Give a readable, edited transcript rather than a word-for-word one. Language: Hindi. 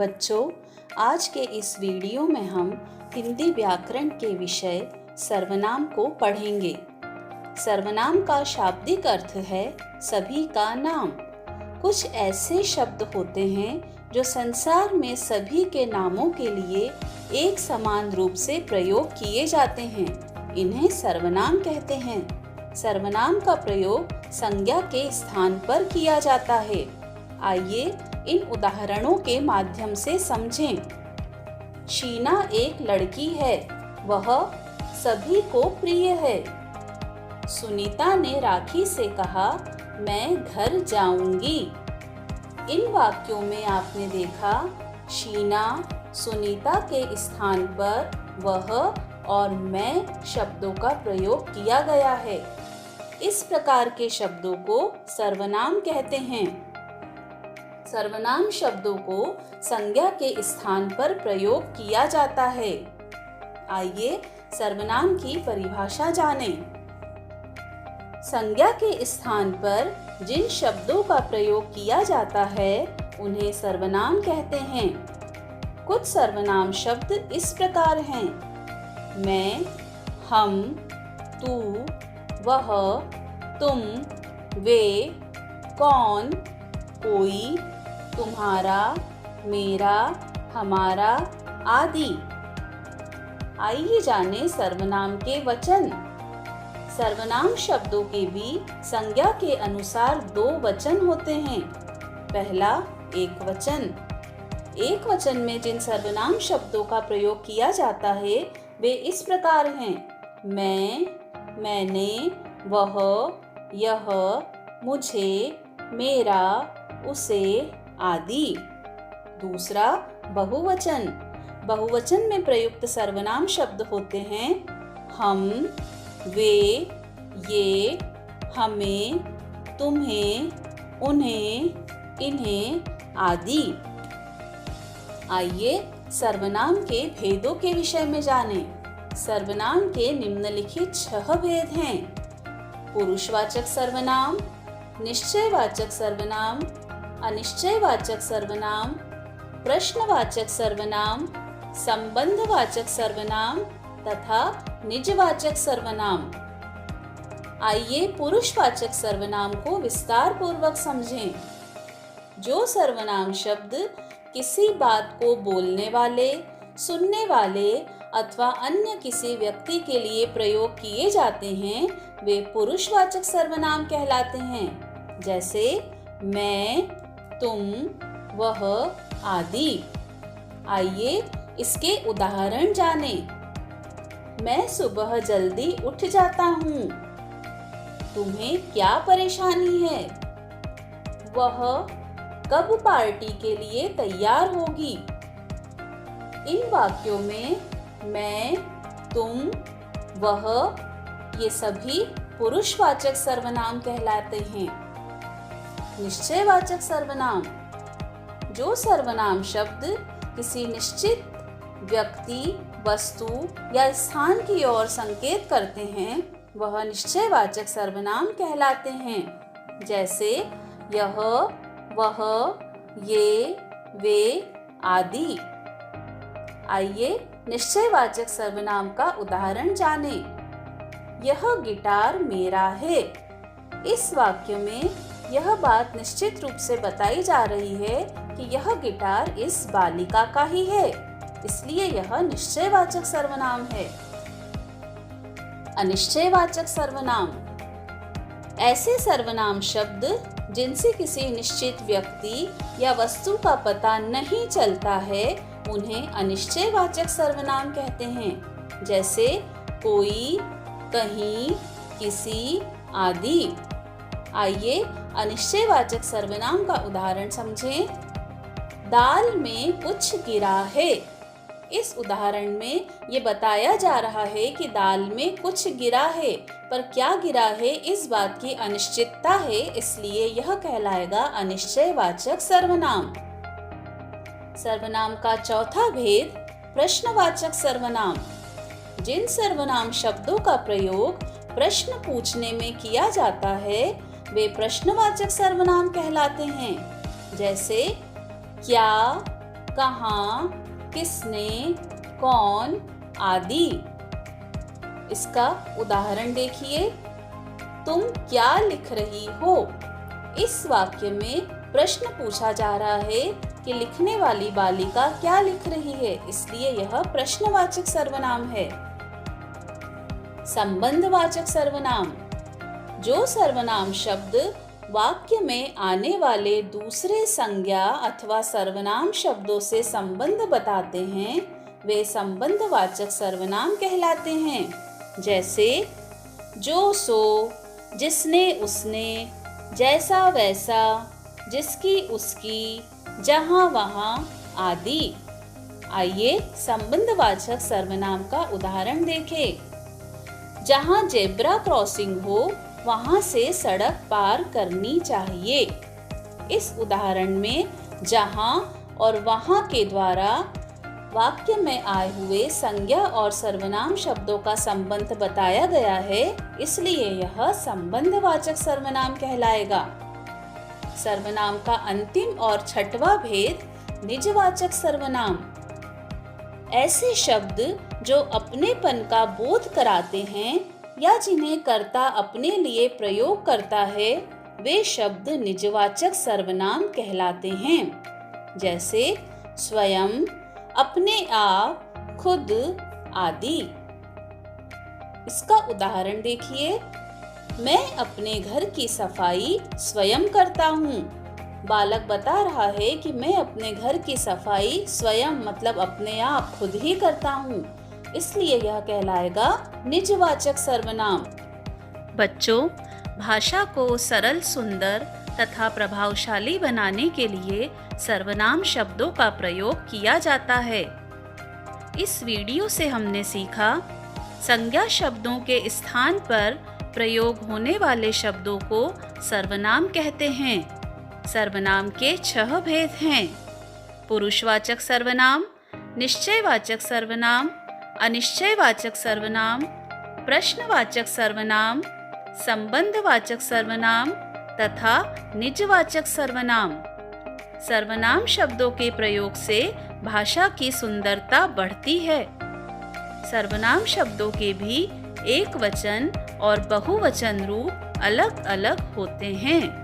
बच्चों, आज के इस वीडियो में हम हिंदी व्याकरण के विषय सर्वनाम को पढ़ेंगे। सर्वनाम का शाब्दिक अर्थ है सभी का नाम। कुछ ऐसे शब्द होते हैं जो संसार में सभी के नामों के लिए एक समान रूप से प्रयोग किए जाते हैं। इन्हें सर्वनाम कहते हैं। सर्वनाम का प्रयोग संज्ञा के स्थान पर किया जाता है। आइए इन उदाहरणों के माध्यम से समझें। शीना एक लड़की है, वह सभी को प्रिय है। सुनीता ने राखी से कहा, मैं घर जाऊंगी। इन वाक्यों में आपने देखा शीना, सुनीता के स्थान पर वह और मैं शब्दों का प्रयोग किया गया है। इस प्रकार के शब्दों को सर्वनाम कहते हैं। सर्वनाम शब्दों को संज्ञा के स्थान पर प्रयोग किया जाता है। आइए सर्वनाम की परिभाषा जानें। संज्ञा के स्थान पर जिन शब्दों का प्रयोग किया जाता है उन्हें सर्वनाम कहते हैं। कुछ सर्वनाम शब्द इस प्रकार हैं: मैं, हम, तू, वह, तुम, वे, कौन, कोई, तुम्हारा, मेरा, हमारा आदि। आइए जानें सर्वनाम के वचन। सर्वनाम शब्दों के भी संज्ञा के अनुसार दो वचन होते हैं। पहला एकवचन। एकवचन में जिन सर्वनाम शब्दों का प्रयोग किया जाता है वे इस प्रकार हैं: मैं, मैंने, वह, यह, मुझे, मेरा, उसे आदि। दूसरा बहुवचन। बहुवचन में प्रयुक्त सर्वनाम शब्द होते हैं हम, वे, ये, हमें, तुम्हें, उन्हें, इन्हें आदि। आइए सर्वनाम के भेदों के विषय में जानें। सर्वनाम के निम्नलिखित 6 भेद हैं: पुरुषवाचक सर्वनाम, निश्चयवाचक सर्वनाम, अनिश्चयवाचक सर्वनाम, प्रश्नवाचक सर्वनाम, संबंधवाचक सर्वनाम तथा निजवाचक सर्वनाम। आइए पुरुषवाचक सर्वनाम को विस्तार पूर्वक समझें। जो सर्वनाम शब्द किसी बात को बोलने वाले, सुनने वाले अथवा अन्य किसी व्यक्ति के लिए प्रयोग किए जाते हैं वे पुरुषवाचक सर्वनाम कहलाते हैं, जैसे मैं, तुम, वह आदि। आइए इसके उदाहरण जानें। मैं सुबह जल्दी उठ जाता हूँ। तुम्हें क्या परेशानी है? वह कब पार्टी के लिए तैयार होगी? इन वाक्यों में मैं, तुम, वह ये सभी पुरुषवाचक सर्वनाम कहलाते हैं। निश्चयवाचक सर्वनाम। जो सर्वनाम शब्द किसी निश्चित व्यक्ति, वस्तु या स्थान की ओर संकेत करते हैं वह निश्चयवाचक सर्वनाम कहलाते हैं, जैसे यह, वह, ये, वे आदि। आइए निश्चयवाचक सर्वनाम का उदाहरण जानें। यह गिटार मेरा है। इस वाक्य में यह बात निश्चित रूप से बताई जा रही है कि यह गिटार इस बालिका का ही है, इसलिए यह निश्चयवाचक सर्वनाम है। अनिश्चयवाचक सर्वनाम। ऐसे सर्वनाम शब्द जिनसे किसी निश्चित व्यक्ति या वस्तु का पता नहीं चलता है उन्हें अनिश्चयवाचक सर्वनाम कहते हैं, जैसे कोई, कहीं, किसी आदि। आइए अनिश्चयवाचक सर्वनाम का उदाहरण समझें। दाल में कुछ गिरा है। इस उदाहरण में ये बताया जा रहा है कि दाल में कुछ गिरा है, पर क्या गिरा है इस बात की अनिश्चितता है, इसलिए यह कहलाएगा अनिश्चयवाचक सर्वनाम। सर्वनाम का चौथा भेद प्रश्नवाचक सर्वनाम। जिन सर्वनाम शब्दों का प्रयोग प्रश्न पूछने में किया जाता है वे प्रश्नवाचक सर्वनाम कहलाते हैं, जैसे क्या, कहाँ, किसने, कौन आदि। इसका उदाहरण देखिए। तुम क्या लिख रही हो? इस वाक्य में प्रश्न पूछा जा रहा है कि लिखने वाली बालिका क्या लिख रही है, इसलिए यह प्रश्नवाचक सर्वनाम है। संबंधवाचक सर्वनाम, जो सर्वनाम शब्द वाक्य में आने वाले दूसरे संज्ञा अथवा सर्वनाम शब्दों से संबंध बताते हैं, वे संबंधवाचक सर्वनाम कहलाते हैं। जैसे जो सो, जिसने उसने, जैसा वैसा, जिसकी उसकी, जहाँ वहाँ आदि। आइए संबंधवाचक सर्वनाम का उदाहरण देखें। जहाँ जेब्रा क्रॉसिंग हो वहाँ से सड़क पार करनी चाहिए। इस उदाहरण में जहाँ और वहाँ के द्वारा वाक्य में आए हुए संज्ञा और सर्वनाम शब्दों का संबंध बताया गया है, इसलिए यह संबंधवाचक सर्वनाम कहलाएगा। सर्वनाम का अंतिम और छठवां भेद निजवाचक सर्वनाम। ऐसे शब्द जो अपनेपन का बोध कराते हैं या जिन्हें कर्ता अपने लिए प्रयोग करता है, वे शब्द निजवाचक सर्वनाम कहलाते हैं। जैसे स्वयं, अपने आप, खुद आदि। इसका उदाहरण देखिए। मैं अपने घर की सफाई स्वयं करता हूँ। बालक बता रहा है कि मैं अपने घर की सफाई स्वयं मतलब अपने आप खुद ही करता हूँ, इसलिए यह कहलाएगा निजवाचक सर्वनाम। बच्चों, भाषा को सरल, सुंदर तथा प्रभावशाली बनाने के लिए सर्वनाम शब्दों का प्रयोग किया जाता है। इस वीडियो से हमने सीखा संज्ञा शब्दों के स्थान पर प्रयोग होने वाले शब्दों को सर्वनाम कहते हैं। सर्वनाम के 6 भेद हैं। पुरुषवाचक सर्वनाम, निश्चयवाचक सर्वनाम, अनिश्चयवाचक सर्वनाम, प्रश्नवाचक सर्वनाम, संबंधवाचक सर्वनाम तथा निजवाचक सर्वनाम। सर्वनाम शब्दों के प्रयोग से भाषा की सुंदरता बढ़ती है। सर्वनाम शब्दों के भी एक वचन और बहुवचन रूप अलग अलग होते हैं।